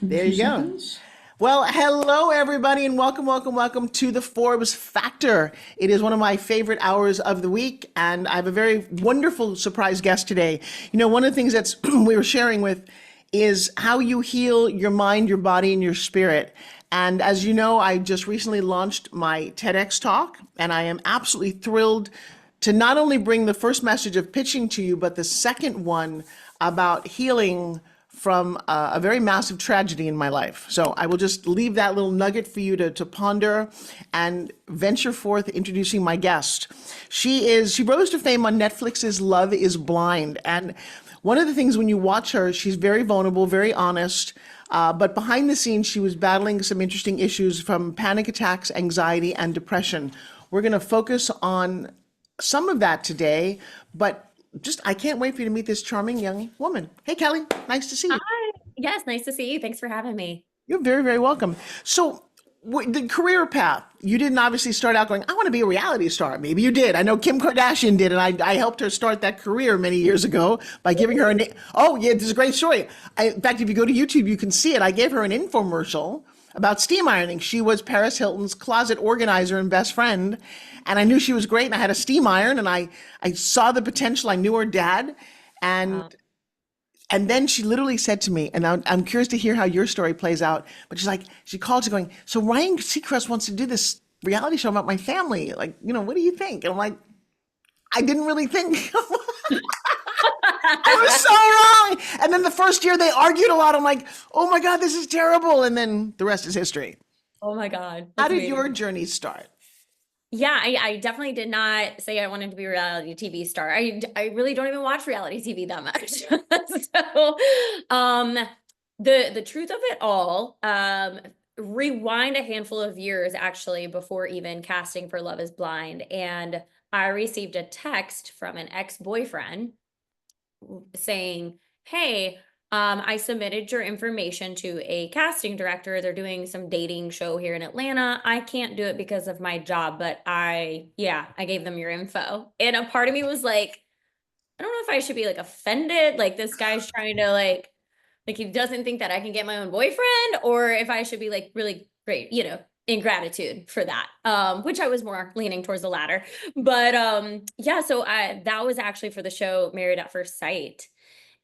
In a There few you go. seconds. Well, hello everybody and welcome, welcome, welcome to the Forbes Factor. It is one of my favorite hours of the week and I have a very wonderful surprise guest today. One of the things that's we were sharing with is how you heal your mind, your body, and your spirit. And as you know, I just recently launched my TEDx talk and I am absolutely thrilled to not only bring the first message of pitching to you, but the second one about healing from a very massive tragedy in my life. So I will just leave that little nugget for you to ponder and venture forth introducing my guest. She rose to fame on Netflix's Love is Blind. And one of the things when you watch her, she's very vulnerable, very honest. But behind the scenes, she was battling some interesting issues from panic attacks, anxiety, and depression. We're going to focus on some of that today, but just I can't wait for you to meet this charming young woman. Hey, Kelly, nice to see you. Hi. Yes, nice to see you. Thanks for having me. You're very, very welcome. So, the career path, you didn't obviously start out going, I want to be a reality star. Maybe you did. I know Kim Kardashian did, and I helped her start that career many years ago by giving her an. Oh, yeah, this is a great story. In fact, if you go to YouTube, you can see it. I gave her an infomercial about steam ironing. She was Paris Hilton's closet organizer and best friend. And I knew she was great, and I had a steam iron, and I saw the potential. I knew her dad. And Wow. and then she literally said to me, and I'm curious to hear how your story plays out, but she's like, she called to going, so Ryan Seacrest wants to do this reality show about my family. Like, what do you think? And I'm like, I didn't really think. I was so wrong. And then the first year they argued a lot. I'm like, oh my God, this is terrible. And then the rest is history. Oh my God. How That's did your amazing. journey start? Yeah, I definitely did not say I wanted to be a reality TV star. I really don't even watch reality TV that much. So, um, the truth of it all, rewind a handful of years actually before even casting for Love is Blind, and I received a text from an ex-boyfriend saying, "Hey, I submitted your information to a casting director. They're doing some dating show here in Atlanta. I can't do it because of my job, but yeah, I gave them your info." And a part of me was like, I don't know if I should be like offended, like this guy's trying to like he doesn't think that I can get my own boyfriend, or if I should be like really great, in gratitude for that. Which I was more leaning towards the latter. But yeah, so I that was actually for the show Married at First Sight.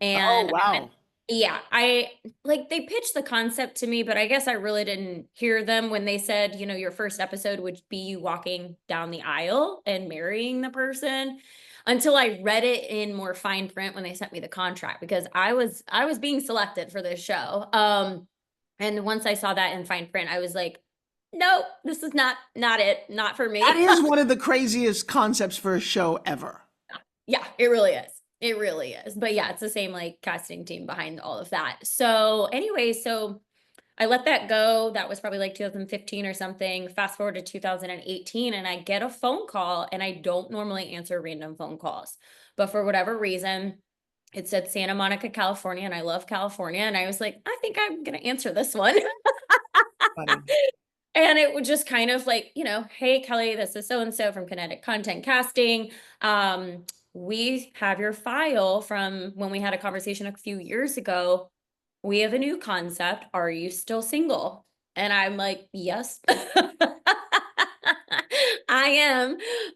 Oh, And wow. yeah, I like they pitched the concept to me, but I guess I really didn't hear them when they said, your first episode would be you walking down the aisle and marrying the person until I read it in more fine print when they sent me the contract because I was being selected for this show. And once I saw that in fine print, I was like, no, this is not it, not for That me. is one of the craziest concepts for a show ever. Yeah, it really is. It really is. But yeah, it's the same like casting team behind all of that. So anyway, so I let that go. That was probably like 2015 or something. Fast forward to 2018 and I get a phone call and I don't normally answer random phone calls. But for whatever reason, it said Santa Monica, California, and I love California. And I was like, I think I'm going to answer this one. Funny. And it would just kind of like, hey, Kelly, this is so and so from Kinetic Content Casting. We have your file from when we had a conversation a few years ago. We have a new concept. Are you still single? And I'm like, yes, I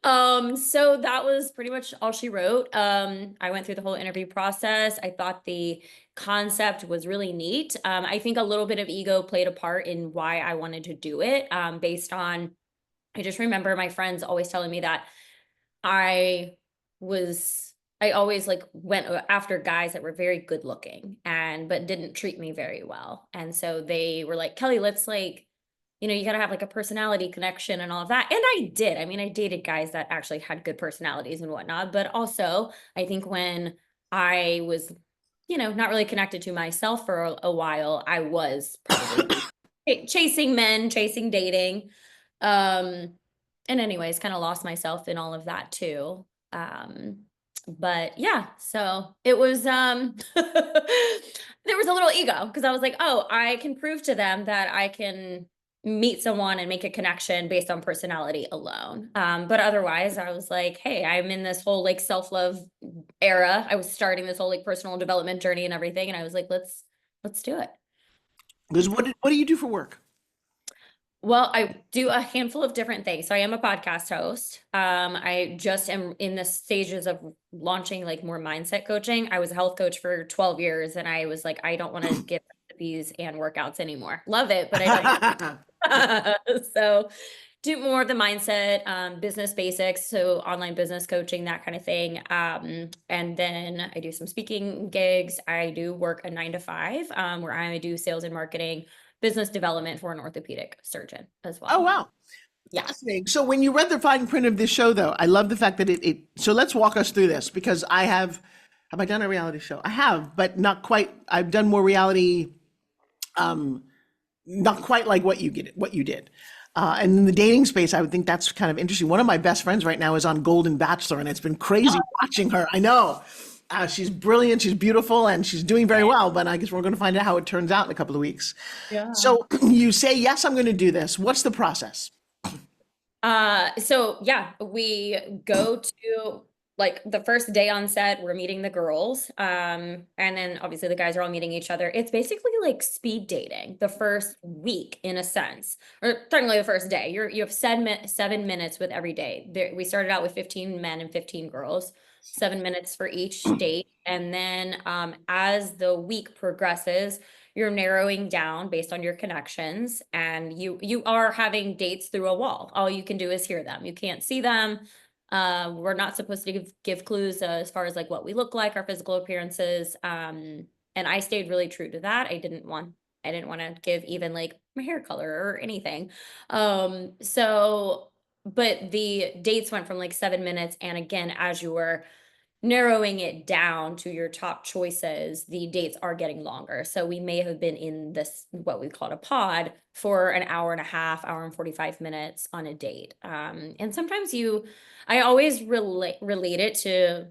am. So that was pretty much all she wrote. I went through the whole interview process. I thought the concept was really neat. I think a little bit of ego played a part in why I wanted to do it, based on, I just remember my friends always telling me that I I always like went after guys that were very good looking but didn't treat me very well. And so they were like, Kelly, let's like, you got to have like a personality connection and all of that. And I did. I mean, I dated guys that actually had good personalities and whatnot. But also, I think when I was, not really connected to myself for a while, I was probably chasing men, chasing dating. Um, and anyways, kind of lost myself in all of that too. But yeah, so it was there was a little ego because I was like, oh, I can prove to them that I can meet someone and make a connection based on personality alone. But otherwise I was like, hey, I'm in this whole like self-love era. I was starting this whole like personal development journey and everything. And I was like, let's do it. Because what do you do for work? Well, I do a handful of different things. So I am a podcast host. I just am in the stages of launching like more mindset coaching. I was a health coach for 12 years and I was like, I don't want to give recipes and workouts anymore. Love it, but I don't want so do more of the mindset, business basics, so online business coaching, that kind of thing. And then I do some speaking gigs. I do work a 9 to 5, where I do sales and marketing, business development for an orthopedic surgeon as Oh, well. wow. Yeah. Fascinating. So when you read the fine print of this show, though, I love the fact that so let's walk us through this because have I done a reality show? I have, but not quite. I've done more reality, not quite like what you did. And in the dating space, I would think that's kind of interesting. One of my best friends right now is on Golden Bachelor, and it's been crazy watching her. I know. She's brilliant, she's beautiful, and she's doing very well, but I guess we're going to find out how it turns out in a couple of weeks. Yeah. So you say, yes, I'm going to do this. What's the process? So yeah, we go to like the first day on set, we're meeting the girls. And then obviously the guys are all meeting each other. It's basically like speed dating the first week in a sense, or technically the first day. You have 7 minutes with every day. We started out with 15 men and 15 girls, 7 minutes for each date. And then as the week progresses, you're narrowing down based on your connections, and you are having dates through a wall. All you can do is hear them. You can't see them. We're not supposed to give clues as far as like what we look like, our physical appearances. And I stayed really true to that. I didn't want to give even like my hair color or anything. So but the dates went from like 7 minutes, and again, as you were narrowing it down to your top choices, the dates are getting longer. So we may have been in this, what we call a pod, for an hour and a half, hour and 45 minutes on a date. And sometimes I always relate it to,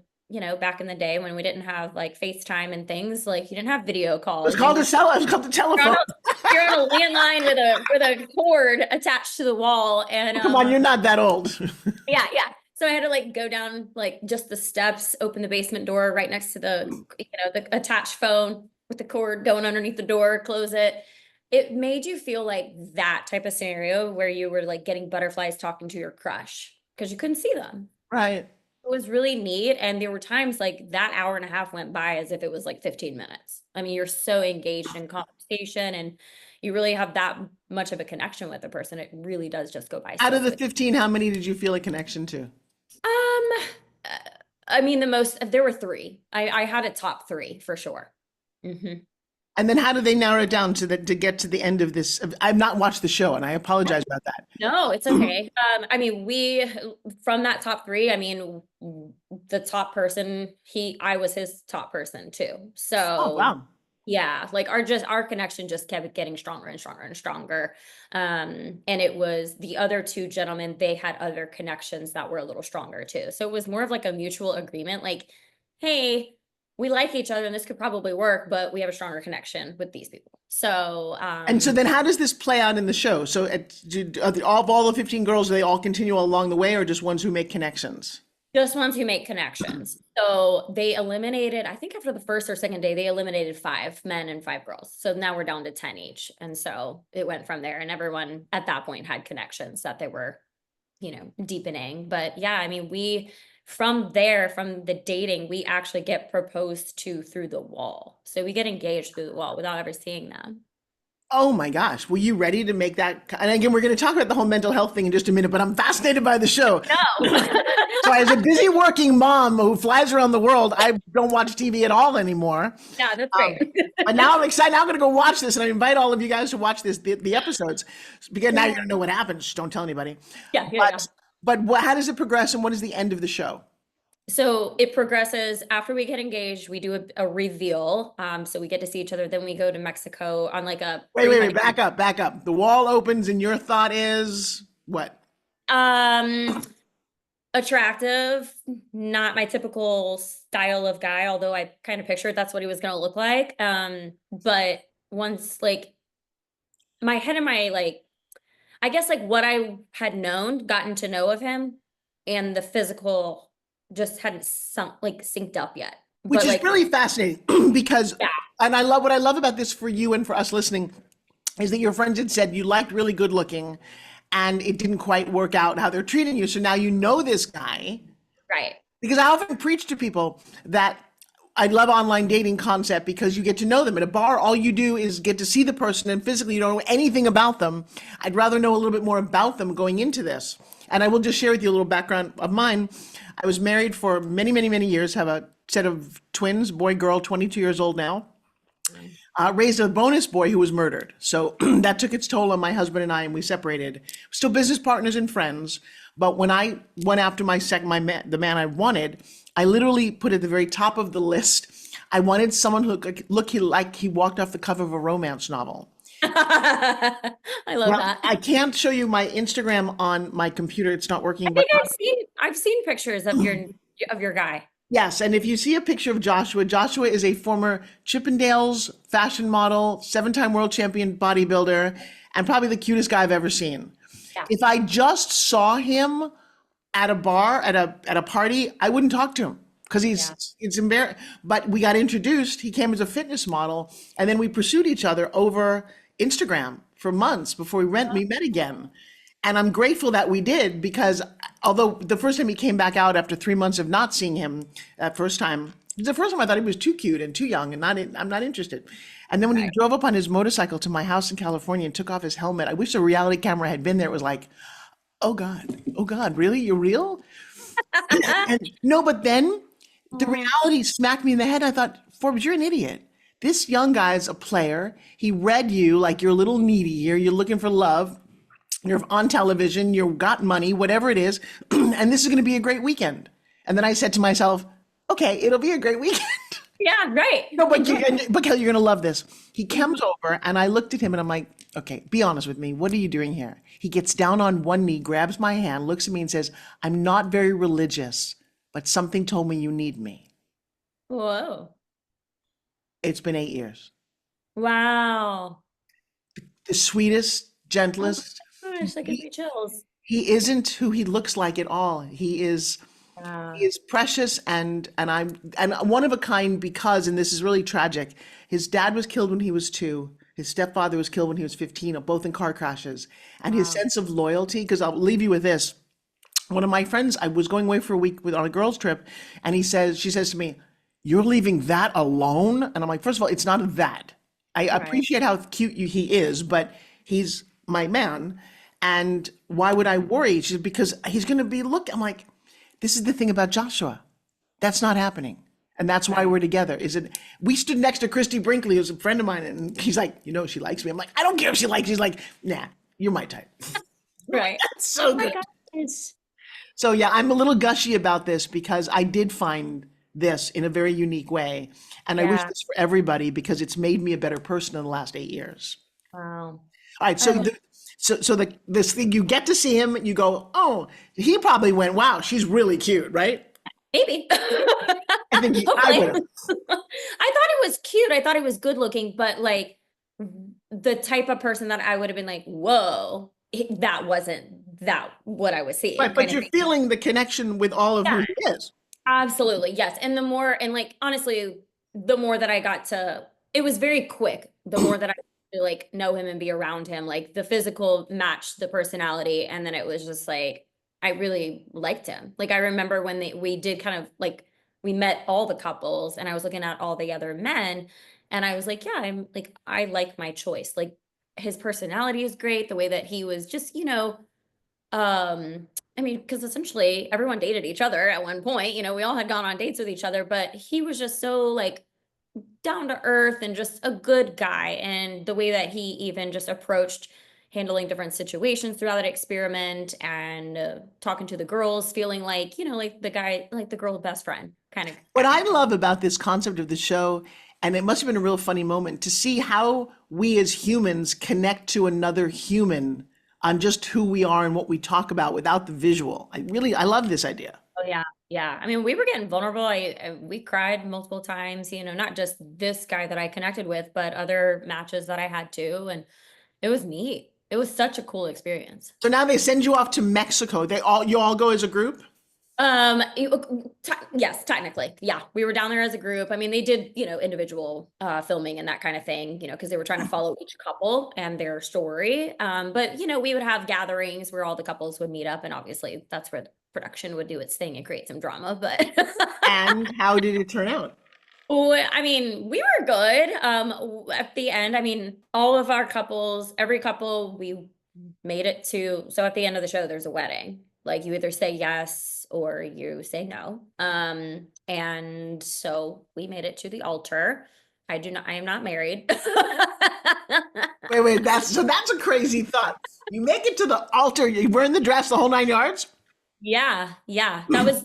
back in the day when we didn't have like FaceTime and things, like you didn't have video calls. It was called the telephone. You're on a landline with a cord attached to the wall. And Come on, you're not that old. yeah. So I had to like go down like just the steps, open the basement door right next to the attached phone with the cord going underneath the door, close it. It made you feel like that type of scenario where you were like getting butterflies talking to your crush because you couldn't see them. Right. It was really neat. And there were times like that hour and a half went by as if it was like 15 minutes. I mean, you're so engaged in conversation and you really have that much of a connection with a person. It really does just go by so Out of the quick. 15, how many did you feel a connection to? I mean, there were three. I had a top three for sure. Hmm. And then how did they narrow it down to get to the end of this? I've not watched the show, and I apologize about that. No, it's okay. I mean, from that top three, I mean, the top person, I was his top person too. Oh, So wow. yeah, like our connection just kept getting stronger and stronger and stronger. And it was the other two gentlemen, they had other connections that were a little stronger too. So it was more of like a mutual agreement, like, hey, we like each other and this could probably work, but we have a stronger connection with these people. So And so then how does this play out in the show? So of all the 15 girls, do they all continue along the way or just ones who make connections? just ones who make connections. So they eliminated, I think after the first or second day, they eliminated 5 men and 5 girls. So now we're down to 10 each. And so it went from there, and everyone at that point had connections that they were, deepening. But yeah, I mean, from the dating, we actually get proposed to through the wall. So we get engaged through the wall without ever seeing them. Oh my gosh. Were you ready to make that? And again, we're going to talk about the whole mental health thing in just a minute, but I'm fascinated by the show. No. So as a busy working mom who flies around the world, I don't watch TV at all anymore. Yeah, that's great. But now I'm excited. Now I'm going to go watch this, and I invite all of you guys to watch the episodes because now you're going to know what happens. Just don't tell anybody. Yeah. But how does it progress, and what is the end of the show? So it progresses after we get engaged. We do a reveal. So we get to see each other. Then we go to Mexico on like a Wait, back up. The wall opens, and your thought is what? Attractive, not my typical style of guy, although I kind of pictured that's what he was going to look like. But once like my head and my like, I guess like what I had gotten to know of him, and the physical just hadn't synced up yet. Which But is like, really fascinating because, yeah. and what I love about this for you and for us listening is that your friends had said you liked really good looking and it didn't quite work out how they're treating you. So now you know this guy. Right. Because I often preach to people that I love online dating concept because you get to know them. At a bar, all you do is get to see the person and physically you don't know anything about them. I'd rather know a little bit more about them going into this. And I will just share with you a little background of mine. I was married for many, many, many years, have a set of twins, boy, girl, 22 years old now. Raised a bonus boy who was murdered. So that took its toll on my husband and I, and we separated. Still business partners and friends. But when I went after the man I wanted, I literally put at the very top of the list, I wanted someone who looked like he walked off the cover of a romance novel. I love Well, that. I can't show you my Instagram on my computer. It's not working, I but think I've seen pictures of your guy. yes. And if you see a picture of Joshua, Joshua is a former Chippendales fashion model, 7-time world champion bodybuilder, and probably the cutest guy I've ever seen. Yeah. If I just saw him at a bar, at a party, I wouldn't talk to him because Yeah. it's embarrassing. But we got introduced. He came as a fitness model, and then we pursued each other over Instagram for months before we met again. And I'm grateful that we did because although the first time he came back out after 3 months of not seeing him, that first time, the first time I thought he was too cute and too young and I'm not interested. And then when he drove up on his motorcycle to my house in California and took off his helmet, I wish a reality camera had been there. It was like, oh God, really? You're real? And no, but then the reality smacked me in the head. I thought, Forbes, you're an idiot. This young guy's a player. He read you like you're a little needy here. You're looking for love. You're on television. You've got money, whatever it is. And this is going to be a great weekend. And then I said to myself, okay, it'll be a great weekend. Yeah, right. No, but you're going to love this. He comes over and I looked at him and I'm like, okay, be honest with me. What are you doing here? He gets down on one knee, grabs my hand, looks at me and says, I'm not very religious, but something told me you need me. Whoa. It's been 8 years. Wow. The sweetest, gentlest. Gosh, that gives me chills. He isn't who he looks like at all. He is Yeah. precious and one of a kind because, and this is really tragic, his dad was killed when he was 2. His stepfather was killed when he was 15, both in car crashes. And his sense of loyalty, because I'll leave you with this. One of my friends, I was going away for a week on a girls' trip, and she says to me, "You're leaving that alone?" And I'm like, first of all, it's not that. I appreciate how cute he is, but he's my man. And why would I worry? She's because he's going to be, look, I'm like, this is the thing about Joshua. That's not happening. And that's why we're together. We stood next to Christy Brinkley, who's a friend of mine, and he's like, she likes me. I'm like, I don't care if she likes me. She's like, nah, you're my type. Right. That's so good. Gosh. So yeah, I'm a little gushy about this because I did find this in a very unique way. And I wish this for everybody because it's made me a better person in the last 8 years. Wow. All right, this thing, you get to see him, you go, oh, he probably went, wow, she's really cute, right? Maybe. I think I would have. I thought it was cute. I thought it was good looking, but like the type of person that I would have been like, whoa, that wasn't what I was seeing. Right, but you're feeling the connection with all of who he is. Absolutely. Yes. And like, honestly, the more that I got to, it was very quick. The more that I to like know him and be around him, like the physical matched the personality. And then it was just like, I really liked him. Like, I remember when we did kind of like, we met all the couples and I was looking at all the other men and I was like, yeah, I like my choice. Like his personality is great. The way that he was just, I mean, because essentially everyone dated each other at one point, we all had gone on dates with each other, but he was just so like down to earth and just a good guy. And the way that he even just approached handling different situations throughout that experiment and talking to the girls, feeling like, like the guy, like the girl's best friend kind of. What I love about this concept of the show, and it must have been a real funny moment to see how we as humans connect to another human on just who we are and what we talk about without the visual. I love this idea. Oh yeah. Yeah. I mean, we were getting vulnerable. We cried multiple times, not just this guy that I connected with, but other matches that I had too. And it was neat. It was such a cool experience. So now they send you off to Mexico. You all go as a group? Yes, technically. Yeah. We were down there as a group. I mean, they did, individual filming and that kind of thing, because they were trying to follow each couple and their story. But we would have gatherings where all the couples would meet up, and obviously that's where the production would do its thing and create some drama. But And how did it turn out? well, I mean, we were good. At the end, I mean, all of our couples, every couple, we made it to, so at the end of the show, there's a wedding. Like you either say yes or you say no. And so we made it to the altar. I am not married. Wait, that's a crazy thought. You make it to the altar, you wearing the dress, the whole 9 yards? Yeah, yeah. That was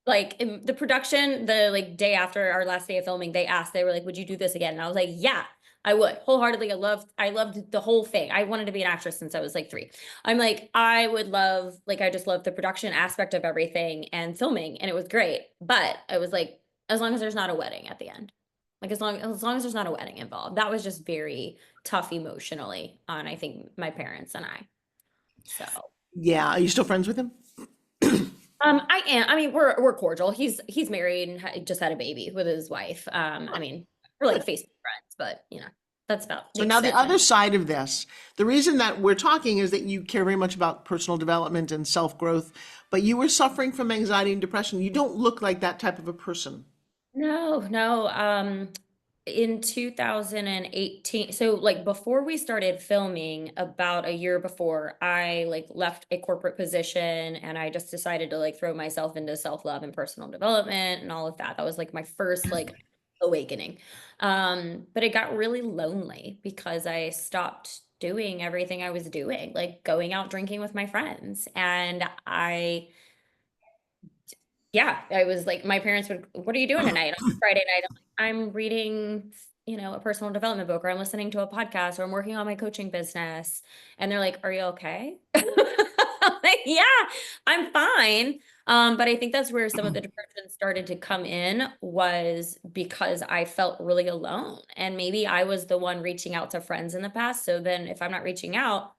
like in the production, the like day after our last day of filming, they were like, would you do this again? And I was like, yeah, I would wholeheartedly. I loved the whole thing. I wanted to be an actress since I was like 3. I'm like, I would love, like, I just love the production aspect of everything and filming, and it was great. But I was like, as long as there's not a wedding at the end, like as long as there's not a wedding involved, that was just very tough emotionally on, I think, my parents and I. So. Yeah. Are you still friends with him? I am. I mean, we're cordial. He's married and just had a baby with his wife. I mean, we're like Facebook friends, but that's about the So now the extent. other side of this, the reason that we're talking is that you care very much about personal development and self-growth, but you were suffering from anxiety and depression. You don't look like that type of a person. No, no. In 2018, so like before we started filming, about a year before, I like left a corporate position and I just decided to like throw myself into self-love and personal development and all of that. That was like my first like awakening. But it got really lonely because I stopped doing everything I was doing, like going out drinking with my friends. And yeah, I was like, my parents would, what are you doing tonight on Friday night? I'm reading, a personal development book, or I'm listening to a podcast, or I'm working on my coaching business. And they're like, are you okay? I'm like, yeah, I'm fine. But I think that's where some of the depression started to come in, was because I felt really alone. And maybe I was the one reaching out to friends in the past. So then if I'm not reaching out,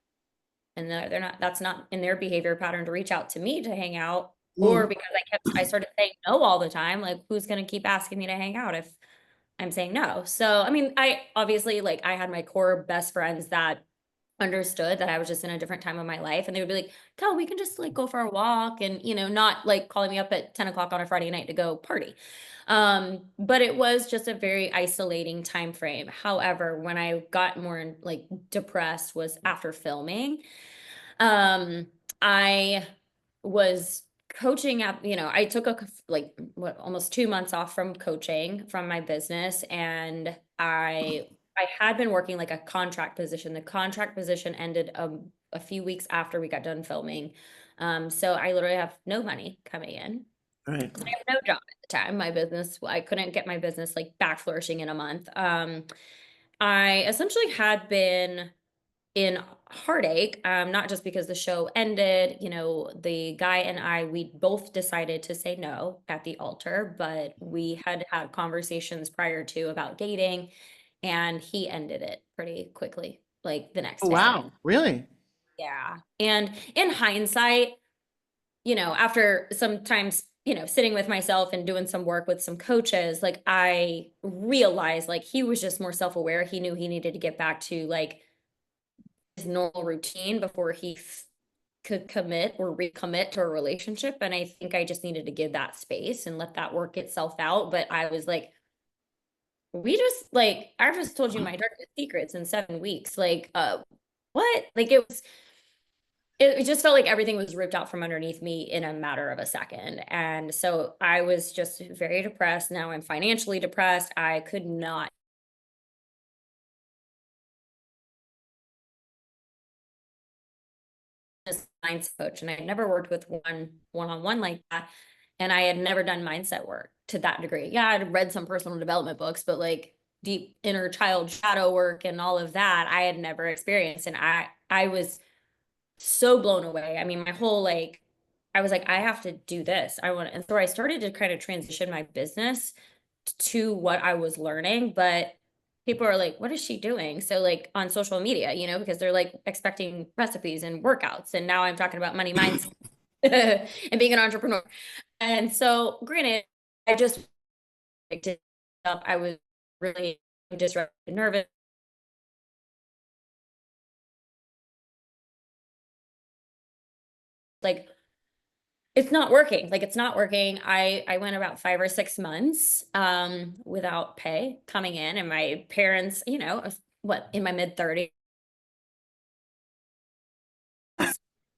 and they're not, that's not in their behavior pattern to reach out to me to hang out, or Mm. because I started saying no all the time, like who's going to keep asking me to hang out if I'm saying no? So I mean, I obviously, like, I had my core best friends that understood that I was just in a different time of my life, and they would be like, "Kel, we can just like go for a walk," and not like calling me up at 10 o'clock on a Friday night to go party. But it was just a very isolating time frame. However, when I got more like depressed was after filming. um, I was coaching at, I took like what, almost 2 months off from coaching from my business, and I had been working like a contract position. The contract position ended a few weeks after we got done filming. So I literally have no money coming in. Right. I have no job at the time. My business, I couldn't get my business like back flourishing in a month. I essentially had been in heartache, not just because the show ended. The guy and we both decided to say no at the altar, but we had had conversations prior to about dating, and he ended it pretty quickly, like the next Oh, day. wow. Really? Yeah. And in hindsight, after sometimes, sitting with myself and doing some work with some coaches, like I realized like he was just more self-aware. He knew he needed to get back to like his normal routine before he could commit or recommit to a relationship. And I think I just needed to give that space and let that work itself out. But I was like, I just told you my darkest secrets in 7 weeks. Like, what? Like it just felt like everything was ripped out from underneath me in a matter of a second. And so I was just very depressed. Now I'm financially depressed. I could not mindset coach, and I had never worked with one-on-one like that. And I had never done mindset work to that degree. Yeah, I'd read some personal development books, but like deep inner child shadow work and all of that, I had never experienced. And I was so blown away. I mean, my whole like, I was like, I have to do this. And so I started to kind of transition my business to what I was learning, but people are like, what is she doing? So like on social media, because they're like expecting recipes and workouts. And now I'm talking about money mindset. and being an entrepreneur. And so granted, I just picked it up. I was really disrupted, nervous. Like it's not working. Like it's not working. I went about 5 or 6 months without pay coming in, and my parents, what, in my mid-30s,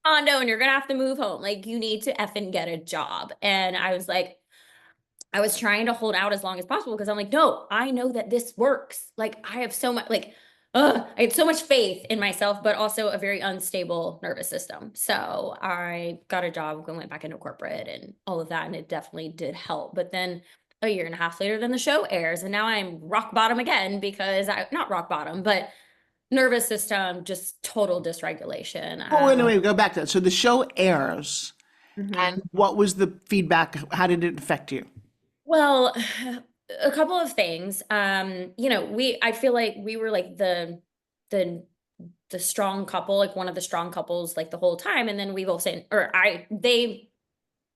condo, and you're gonna have to move home. Like you need to effing get a job. And I was like, I was trying to hold out as long as possible because I'm like, no, I know that this works. Like I have so much, like, I had so much faith in myself, but also a very unstable nervous system. So I got a job and went back into corporate and all of that, and it definitely did help. But then a year and a half later, then the show airs, and now I'm rock bottom again because not rock bottom, but nervous system, just total dysregulation. Oh, wait, no, wait, go back to that. So the show airs, and Mhm. what was the feedback? How did it affect you? Well, a couple of things. I feel like we were like the the strong couple, like one of the strong couples, like the whole time. And then we both saying, they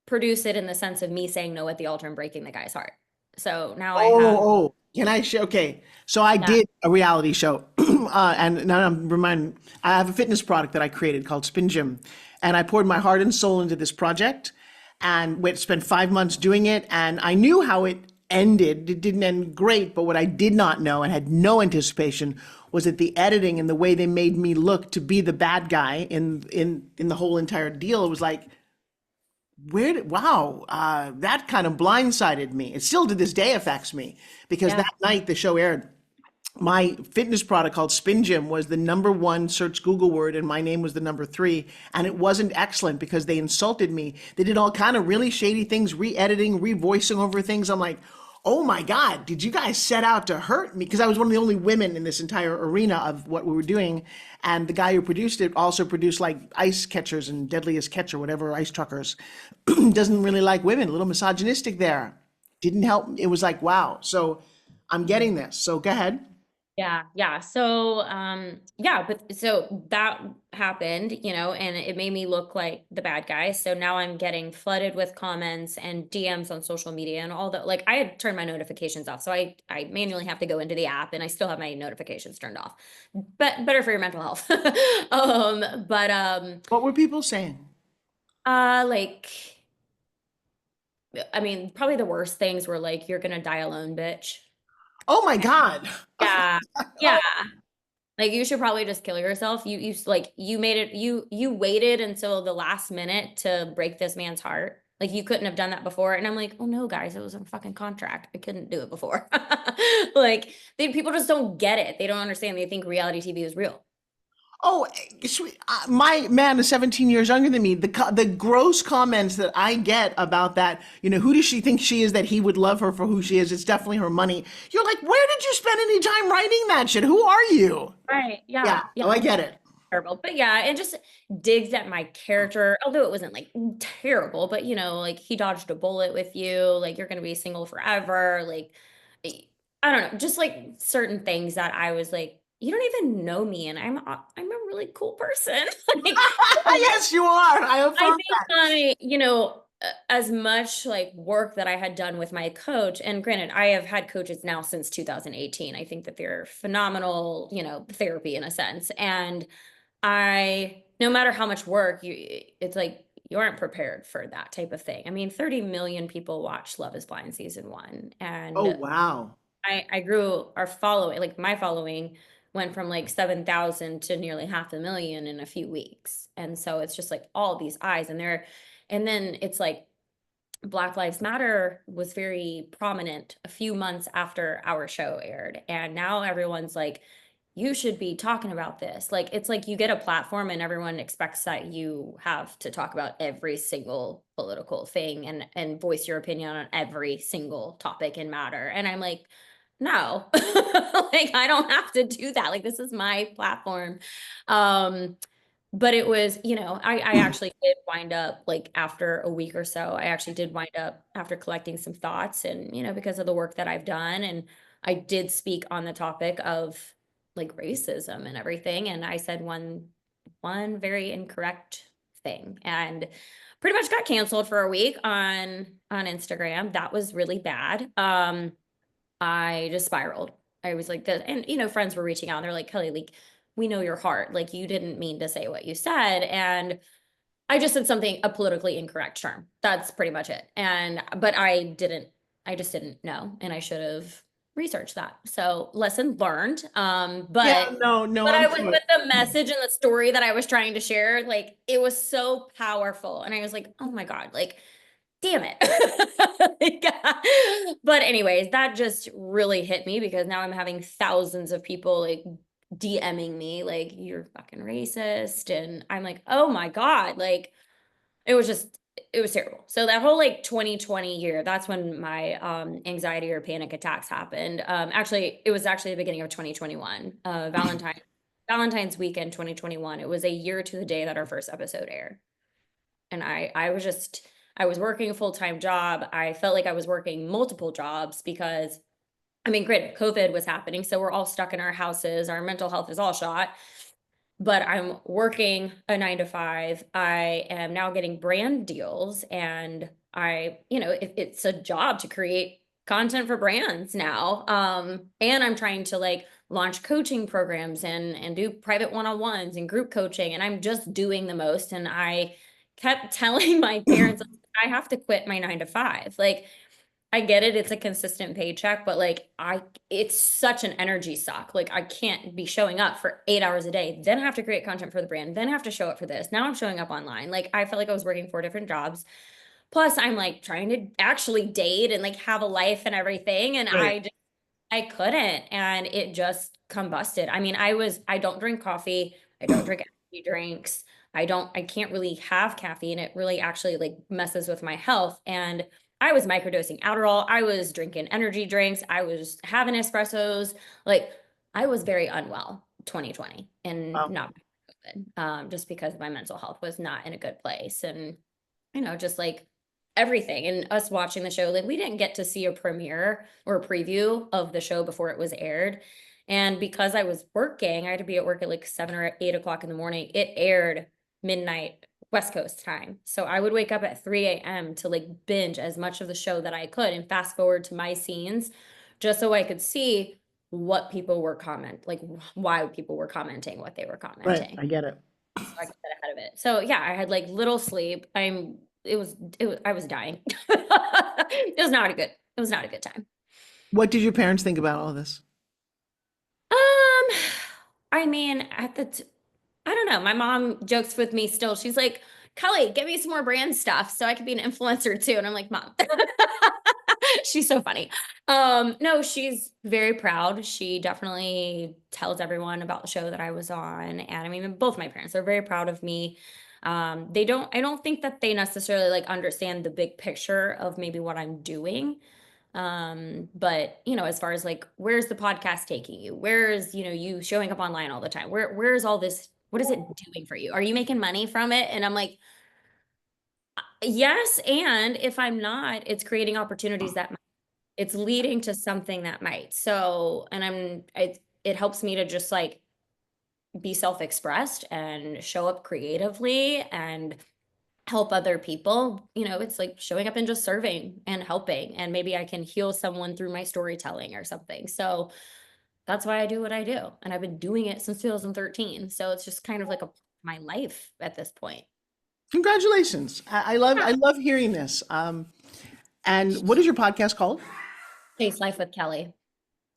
produce it in the sense of me saying no at the altar and breaking the guy's heart. So now I have, Can I share? Okay, so I yeah, did a reality show, and now I'm reminded. I have a fitness product that I created called Spin Gym, and I poured my heart and soul into this project, and went spent 5 months doing it. And I knew how it ended. It didn't end great, but what I did not know and had no anticipation was that the editing and the way they made me look to be the bad guy in the whole entire deal. It was like, wow, that kind of blindsided me. It still to this day affects me because yeah, that night the show aired, my fitness product called Spin Gym was the number one search Google word, and my name was the number three. And it wasn't excellent because they insulted me. They did all kind of really shady things, re-editing, re-voicing over things. I'm like, oh my God, did you guys set out to hurt me? Because I was one of the only women in this entire arena of what we were doing. And the guy who produced it also produced like ice catchers and deadliest catcher, whatever, ice truckers. Doesn't really like women, a little misogynistic there. Didn't help. It was like, wow. So I'm getting this. So go ahead. yeah, yeah. So, yeah, but so that happened, and it made me look like the bad guy. So now I'm getting flooded with comments and DMs on social media and all that. Like I had turned my notifications off. So I manually have to go into the app, and I still have my notifications turned off. But better for your mental health. But What were people saying? like I mean, probably the worst things were like, you're gonna die alone, bitch. Oh my God. Yeah. Yeah. Like you should probably just kill yourself. Like you made it, you waited until the last minute to break this man's heart. Like you couldn't have done that before. And I'm like, oh no, guys, it was a fucking contract. I couldn't do it before. Like people just don't get it. They don't understand. They think reality TV is real. Oh, sweet. My man is 17 years younger than me. The gross comments that I get about that, who does she think she is that he would love her for who she is? It's definitely her money. You're like, where did you spend any time writing that shit? Who are you? Right. Yeah. Yeah. Yeah. Oh, I get it. Terrible. But yeah, it just digs at my character, although it wasn't like terrible, but like he dodged a bullet with you, like you're gonna be single forever. Like I don't know, just like certain things that I was like, you don't even know me, and I'm a really cool person. Like Yes, you are. I I affirm think as much like work that I had done with my coach, and granted, I have had coaches now since 2018. I think that they're phenomenal, therapy in a sense. And no matter how much work it's like you aren't prepared for that type of thing. I mean, 30 million people watch Love is Blind season one. Oh, And wow. I grew our following, like my following went from like 7,000 to nearly 500,000 in a few weeks. And so it's just like all these eyes and then it's like Black Lives Matter was very prominent a few months after our show aired. And now everyone's like, you should be talking about this. Like, it's like you get a platform and everyone expects that you have to talk about every single political thing and voice your opinion on every single topic and matter. And I'm like, no, like, I don't have to do that. Like, this is my platform. Um, but it was, I actually did wind up like after a week or so, I actually did wind up after collecting some thoughts and, because of the work that I've done. And I did speak on the topic of like racism and everything. And I said one very incorrect thing, and pretty much got canceled for a week on Instagram. That was really bad. I just spiraled. I was like this, and friends were reaching out and they're like, Kelly, like, we know your heart. Like, you didn't mean to say what you said. And I just said something, a politically incorrect term. That's pretty much it. But I just didn't know. And I should have researched that. So lesson learned. Yeah, no, But I'm I was sure. with the message and the story that I was trying to share. Like, it was so powerful. And I was like, oh my God, like, damn it. Like, but anyways, that just really hit me because now I'm having thousands of people like DMing me like you're fucking racist. And I'm like, oh my God. Like it was just it was terrible. So that whole like 2020 year, that's when my anxiety or panic attacks happened. Actually, it was actually the beginning of 2021. Valentine's weekend 2021. It was a year to the day that our first episode aired. And I was working a full-time job. I felt like I was working multiple jobs because I mean, granted, COVID was happening, so we're all stuck in our houses. Our mental health is all shot. But I'm working a 9 to 5. I am now getting brand deals, and it's a job to create content for brands now. And I'm trying to like launch coaching programs and do private one-on-ones and group coaching, and I'm just doing the most. And I kept telling my parents, I have to quit my 9 to 5. Like, I get it, it's a consistent paycheck, but like it's such an energy suck. Like I can't be showing up for 8 hours a day, then have to create content for the brand, then have to show up for this. Now I'm showing up online. Like I felt like I was working 4 different jobs. Plus I'm like trying to actually date and like have a life and everything. And Right. I couldn't, and it just combusted. I mean, I don't drink coffee. I don't drink energy drinks. I can't really have caffeine. It really actually like messes with my health. And I was microdosing Adderall. I was drinking energy drinks. I was having espressos. Like I was very unwell 2020 and Wow. not good, just because my mental health was not in a good place. And just like everything and us watching the show, like we didn't get to see a premiere or a preview of the show before it was aired. And because I was working, I had to be at work at like 7 or 8 o'clock in the morning. It aired midnight West Coast time. So I would wake up at 3 a.m. to like binge as much of the show that I could and fast forward to my scenes just so I could see what people were like why people were commenting what they were Right. commenting. I get it. So I could get ahead of it. So yeah, I had like little sleep. I was dying. It was not a good time. What did your parents think about all this? Um, I mean, I don't know. My mom jokes with me still. She's like, Kelly, get me some more brand stuff so I could be an influencer too. And I'm like, Mom. She's so funny. No, she's very proud. She definitely tells everyone about the show that I was on. And I mean, both my parents are very proud of me. I don't think that they necessarily like understand the big picture of maybe what I'm doing. But as far as like, where's the podcast taking you? Where's, you showing up online all the time? Where's all this? What is it doing for you? Are you making money from it? And I'm like, yes. And if I'm not, it's creating opportunities that it's leading to something that might. So, and it helps me to just like be self-expressed and show up creatively and help other people. It's like showing up and just serving and helping. And maybe I can heal someone through my storytelling or something. So that's why I do what I do. And I've been doing it since 2013. So it's just kind of like my life at this point. Congratulations. I love hearing this. And what is your podcast called? Chase Life with Kelly.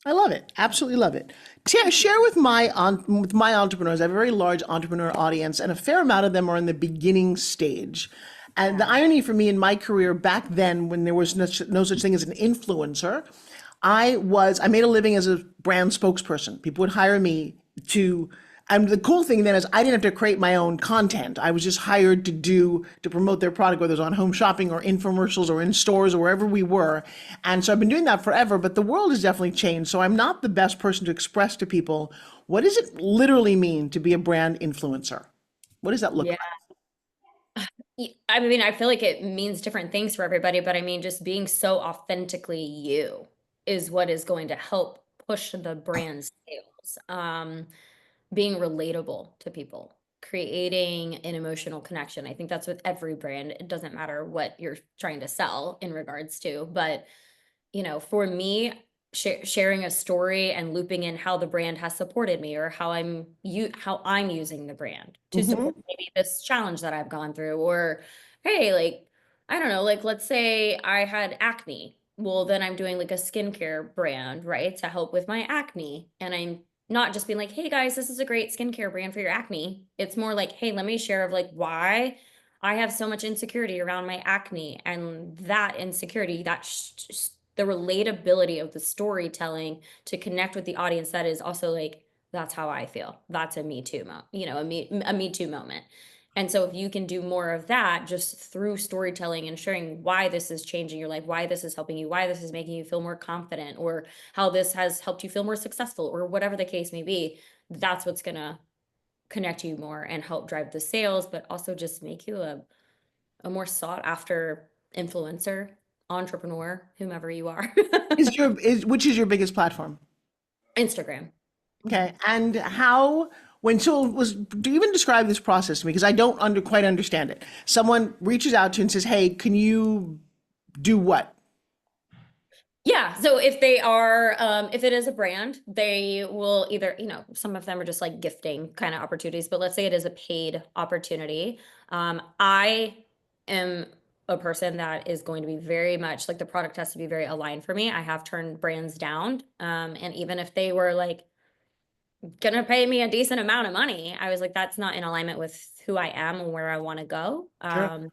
I love it. Absolutely love it. Share with with my entrepreneurs. I have a very large entrepreneur audience, and a fair amount of them are in the beginning stage. And the irony for me in my career back then, when there was no such thing as an influencer, I made a living as a brand spokesperson. People would hire me to, and the cool thing then is I didn't have to create my own content. I was just hired to promote their product, whether it was on home shopping or infomercials or in stores or wherever we were. And so I've been doing that forever, but the world has definitely changed. So I'm not the best person to express to people, what does it literally mean to be a brand influencer? What does that look Yeah. like? I mean, I feel like it means different things for everybody, but I mean, just being so authentically you is what is going to help push the brand sales. Being relatable to people. creating an emotional connection. I think that's with every brand. It doesn't matter what you're trying to sell in regards to, but for me, sharing a story and looping in how the brand has supported me, or how I'm using the brand to Hmm. support maybe this challenge that I've gone through, or hey, like I don't know, like let's say I had acne. Well, then I'm doing like a skincare brand, right, to help with my acne. And I'm not just being like, hey guys, this is a great skincare brand for your acne. It's more like, hey, let me share of like why I have so much insecurity around my acne, and that insecurity, the relatability of the storytelling to connect with the audience, that is also like, that's how I feel. That's a me too moment, a me too moment. And so if you can do more of that just through storytelling and sharing why this is changing your life, why this is helping you, why this is making you feel more confident, or how this has helped you feel more successful, or whatever the case may be, that's what's going to connect you more and help drive the sales, but also just make you a more sought after influencer, entrepreneur, whomever you are. Which is your biggest platform? Instagram. Okay. And how, do you even describe this process to me? Because I don't quite understand it. Someone reaches out to you and says, hey, can you do what? Yeah. So if they are, if it is a brand, they will either, some of them are just like gifting kind of opportunities, but let's say it is a paid opportunity. I am a person that is going to be very much like, the product has to be very aligned for me. I have turned brands down. And even if they were like gonna pay me a decent amount of money, I was like, that's not in alignment with who I am and where I want to go. Sure.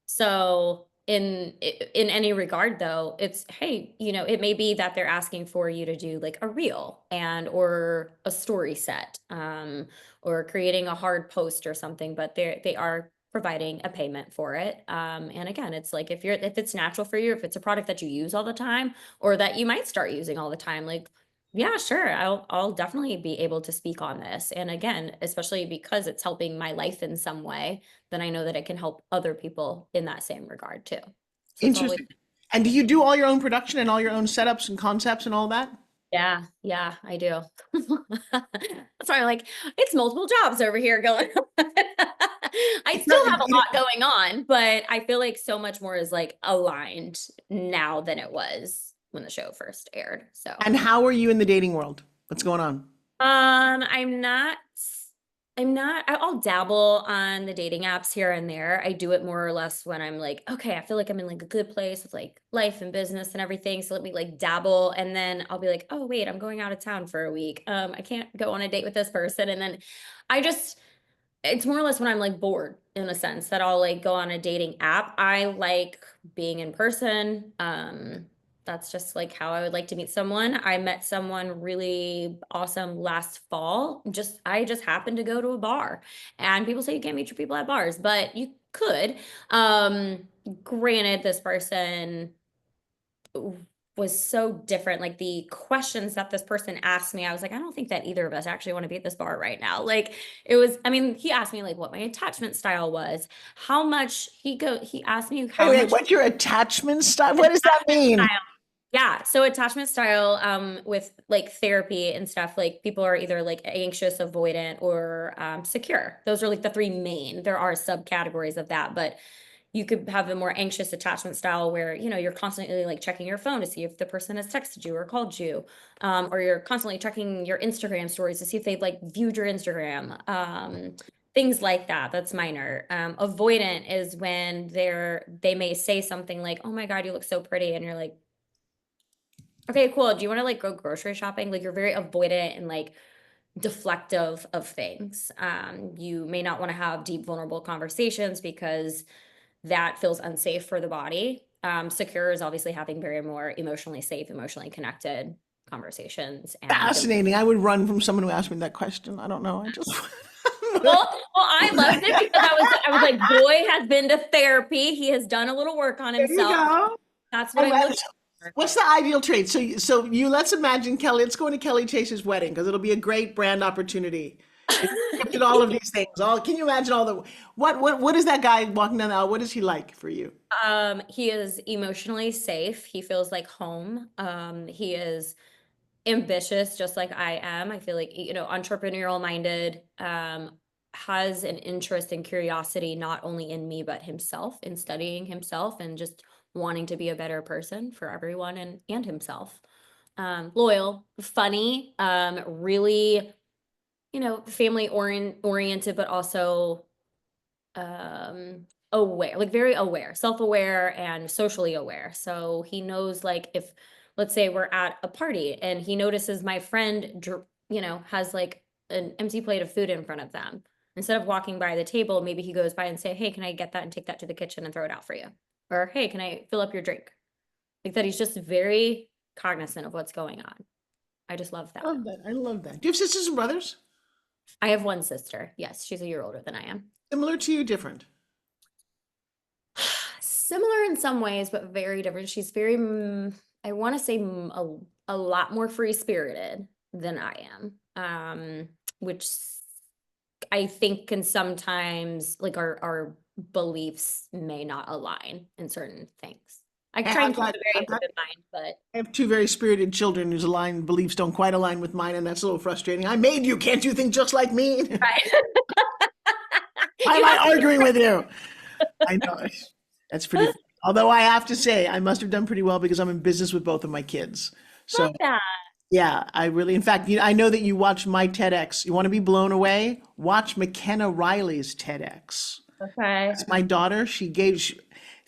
So in any regard though, it's, hey, it may be that they're asking for you to do like a reel or a story set, or creating a hard post or something, but they are providing a payment for it. And again, it's like, if it's natural for you, if it's a product that you use all the time, or that you might start using all the time, like, yeah, sure. I'll definitely be able to speak on this. And again, especially because it's helping my life in some way, then I know that it can help other people in that same regard too. So it's always, Interesting. And do you do all your own production and all your own setups and concepts and all that? yeah, yeah, I do. That's why I'm like, it's multiple jobs over here going on. I It's not, still have a lot going on, but I feel like so much more is like aligned now than it was when the show first aired. So and how are you in the dating world? What's going on? I'm not, I'll dabble on the dating apps here and there. I do it more or less when I'm like, okay, I feel like I'm in like a good place with like life and business and everything. So let me like dabble. And then I'll be like, oh wait, I'm going out of town for a week. I can't go on a date with this person. And then I just, it's more or less when I'm like bored, in a sense, that I'll like go on a dating app. I like being in person. That's just like how I would like to meet someone. I met someone really awesome last fall. I just happened to go to a bar, and people say you can't meet your people at bars, but you could. Um, Granted, this person was so different. Like, the questions that this person asked me, I was like, I don't think that either of us actually want to be at this bar right now. Like, it was, I mean, he asked me like what my attachment style was, how much he asked me Wait, how wait, much what's your attachment style? What does that attachment mean? style. Yeah. So attachment style, with like therapy and stuff, like people are either like anxious, avoidant, or secure. Those are like the three main. There are subcategories of that, but you could have a more anxious attachment style where, you're constantly like checking your phone to see if the person has texted you or called you, or you're constantly checking your Instagram stories to see if they've like viewed your Instagram, things like that. That's minor. Avoidant is when they may say something like, oh my God, you look so pretty, and you're like, okay, cool, do you want to like go grocery shopping? Like, you're very avoidant and like deflective of things. You may not want to have deep vulnerable conversations because that feels unsafe for the body. Secure is obviously having very more emotionally safe, emotionally connected conversations. And Fascinating. I would run from someone who asked me that question. I don't know. I just. I loved it because I was like, boy has been to therapy. He has done a little work on There you himself. go. That's what And I'm looking for. what's the ideal trait? Let's imagine Kelly. Let's go into Kelly Chase's wedding because it'll be a great brand opportunity. If you gifted all of these things. Can you imagine all the what is that guy walking down the aisle? What is he like for you? He is emotionally safe. He feels like home. He is ambitious, just like I am. I feel like, entrepreneurial minded. has an interest and curiosity, not only in me, but himself, in studying himself and just wanting to be a better person for everyone and himself. Loyal, funny, really, family oriented, but also aware, like very aware, self-aware and socially aware. So he knows, like, if let's say we're at a party and he notices my friend has like an empty plate of food in front of them, instead of walking by the table, maybe he goes by and say, hey, can I get that and take that to the kitchen and throw it out for you? Or hey, can I fill up your drink? Like that. He's just very cognizant of what's going on. I just love that. I love that. I love that. Do you have sisters and brothers? I have one sister. Yes, she's a year older than I am. Similar to you, different? Similar in some ways, but very different. She's very, I want to say a lot more free-spirited than I am, which I think can sometimes, like, our beliefs may not align in certain things. I try and keep a very open mind, but I have two very spirited children whose beliefs don't quite align with mine, and that's a little frustrating. I made you. Can't you think just like me? right. Why am I arguing with you? I know. That's pretty funny. Although I have to say, I must have done pretty well because I'm in business with both of my kids. So Love that. yeah, I really, in fact, I know that you watch my TEDx. You want to be blown away? Watch McKenna Riley's TEDx. Okay. That's my daughter.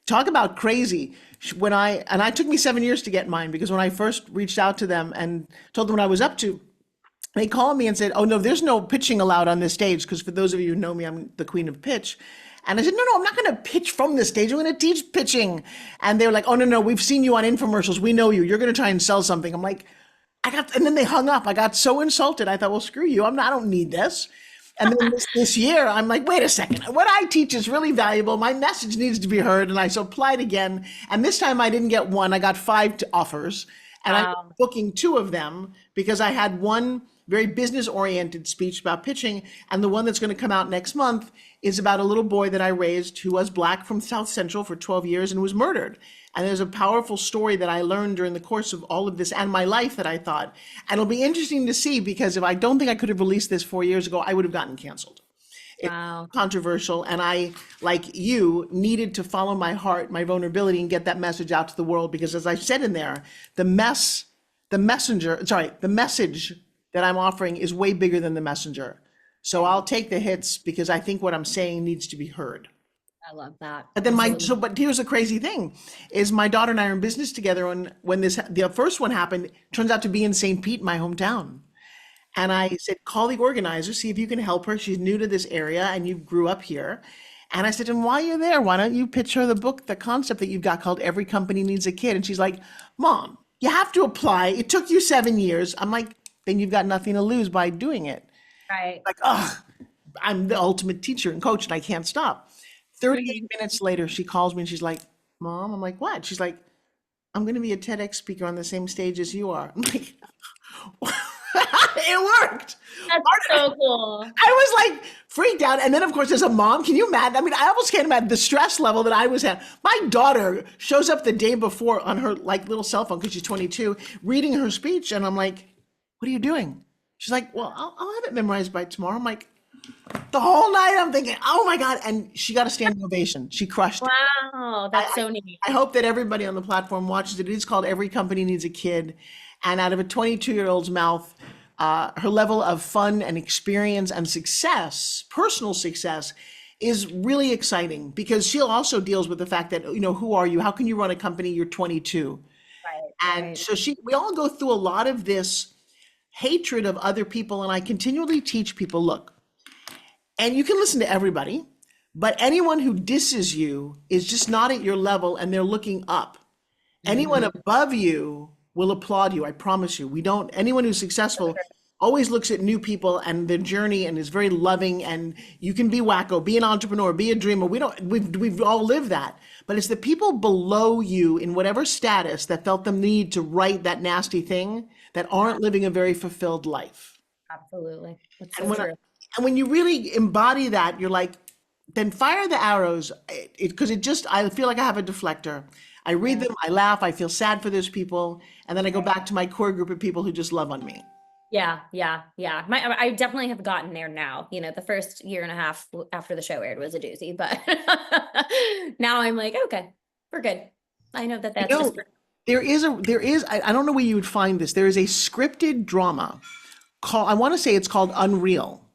Talk about crazy. It took me 7 years to get mine because when I first reached out to them and told them what I was up to, they called me and said, oh no, there's no pitching allowed on this stage. Because for those of you who know me, I'm the queen of pitch. And I said, no, I'm not going to pitch from this stage. I'm going to teach pitching. And they were like, oh, no, we've seen you on infomercials. We know you. You're going to try and sell something. I'm like, and then they hung up. I got so insulted. I thought, well, screw you. I don't need this. And then this year, I'm like, wait a second. What I teach is really valuable. My message needs to be heard. And I applied again. And this time I didn't get one. I got 5 offers. And I'm booking 2 of them because I had one very business-oriented speech about pitching. And the one that's going to come out next month is about a little boy that I raised who was Black from South Central for 12 years and was murdered. And there's a powerful story that I learned during the course of all of this and my life that I thought, and it'll be interesting to see because if I don't think I could have released this 4 years ago, I would have gotten canceled. Wow. It's controversial. And I, like you, needed to follow my heart, my vulnerability, and get that message out to the world. Because as I said in there, the message that I'm offering is way bigger than the messenger. So I'll take the hits because I think what I'm saying needs to be heard. I love that. But then but here's the crazy thing is my daughter and I are in business together. And when the first one happened, it turns out to be in St. Pete, my hometown. And I said, call the organizer, see if you can help her. She's new to this area and you grew up here. And I said, and while you're there, why don't you pitch her the book, the concept that you've got called Every Company Needs a Kid? And she's like, Mom, you have to apply. It took you 7 years. I'm like, then you've got nothing to lose by doing it. Right. Like, I'm the ultimate teacher and coach and I can't stop. 38 minutes later, she calls me and she's like, Mom, I'm like, what? She's like, I'm going to be a TEDx speaker on the same stage as you are. I'm like, it worked. That's so cool. I was like freaked out. And then of course, as a mom, can you imagine? I mean, I almost can't imagine the stress level that I was at. My daughter shows up the day before on her like little cell phone, because she's 22, reading her speech. And I'm like, what are you doing? She's like, well, I'll have it memorized by tomorrow. I'm like, the whole night I'm thinking, oh my God. And she got a standing ovation. She crushed it. Wow, that's so neat. I hope that everybody on the platform watches it. It is called Every Company Needs a Kid. And out of a 22-year-old's mouth, her level of fun and experience and success, personal success, is really exciting because she also deals with the fact that, who are you? How can you run a company? You're 22. Right, And so we all go through a lot of this hatred of other people. And I continually teach people, look, and you can listen to everybody, but anyone who disses you is just not at your level and they're looking up. Anyone above you will applaud you. I promise you. Anyone who's successful always looks at new people and their journey and is very loving, and you can be wacko, be an entrepreneur, be a dreamer. We've all lived that, but it's the people below you in whatever status that felt the need to write that nasty thing that aren't living a very fulfilled life. Absolutely. That's so true. And when you really embody that, you're like, then fire the arrows, because I feel like I have a deflector. I read them, I laugh, I feel sad for those people, and then I go back to my core group of people who just love on me. Yeah. I definitely have gotten there now. The first year and a half after the show aired was a doozy, but now I'm like, okay, we're good. I know that You that's know, just for, I don't know where you would find this. There is a scripted drama called, I want to say it's called Unreal.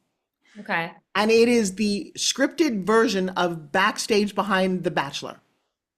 okay. And it is the scripted version of Backstage Behind The Bachelor.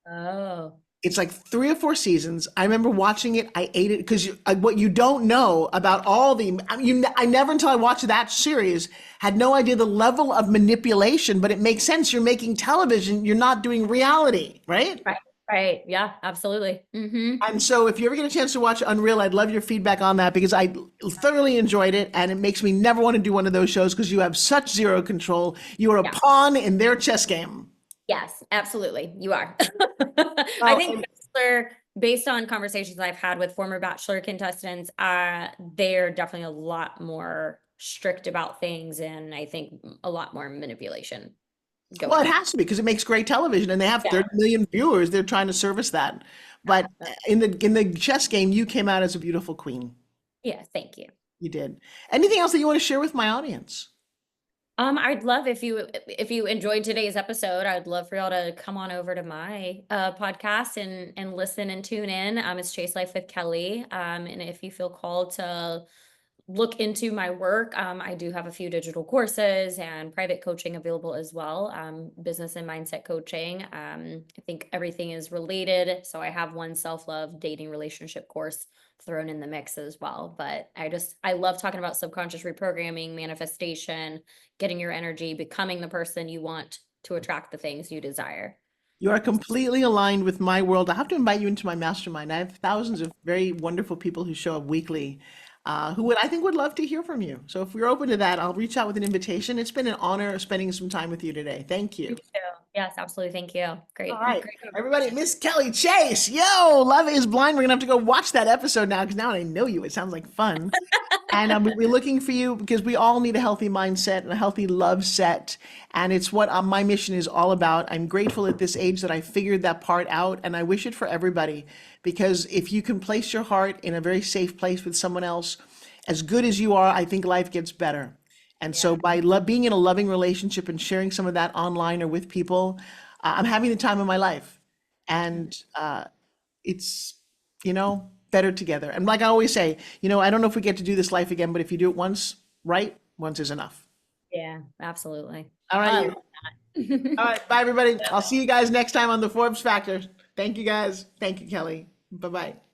Oh, It's like 3 or 4 seasons. I remember watching it. I ate it because what you don't know about all the, I never until I watched that series had no idea the level of manipulation, but it makes sense. You're making television, you're not doing reality, right? right, right. Yeah, absolutely. And so if you ever get a chance to watch Unreal, I'd love your feedback on that because I thoroughly enjoyed it. And it makes me never want to do one of those shows because you have such zero control. You are a Yeah. pawn in their chess game. Yes, absolutely. You are. I Oh, think and Bachelor, based on conversations I've had with former Bachelor contestants, they're definitely a lot more strict about things, and I think a lot more manipulation well, going it on. has to be because it makes great television and they have Yeah. 30 million viewers. They're trying to service that. But in the chess game, you came out as a beautiful queen. Yeah, thank you. You did. Anything else that you want to share with my audience? I'd love if you enjoyed today's episode, I'd love for y'all to come on over to my podcast and listen and tune in. It's Chase Life with Kelly. And if you feel called to look into my work, I do have a few digital courses and private coaching available as well. Business and mindset coaching. I think everything is related. So I have one self-love dating relationship course thrown in the mix as well. But I love talking about subconscious reprogramming, manifestation, getting your energy, becoming the person you want to attract the things you desire. You are completely aligned with my world. I have to invite you into my mastermind. I have thousands of very wonderful people who show up weekly, who would I think would love to hear from you. So if you're open to that, I'll reach out with an invitation. It's been an honor spending some time with you today. Thank You you. too. Yes, absolutely. Thank you. All Great, right, great everybody, conversation. Miss Kelly Chase. Yo, Love is Blind. We're gonna have to go watch that episode now because now I know you. It sounds like fun. And we're looking for you because we all need a healthy mindset and a healthy love set. And it's what my mission is all about. I'm grateful at this age that I figured that part out. And I wish it for everybody because if you can place your heart in a very safe place with someone else, as good as you are, I think life gets better. And so Yeah. by being in a loving relationship and sharing some of that online or with people, I'm having the time of my life. And it's, better together. And like I always say, I don't know if we get to do this life again, but if you do it once, right, once is enough. Yeah, absolutely. All right, I you. love that. All right, bye everybody. I'll see you guys next time on the Forbes Factor. Thank you guys. Thank you, Kelly. Bye-bye.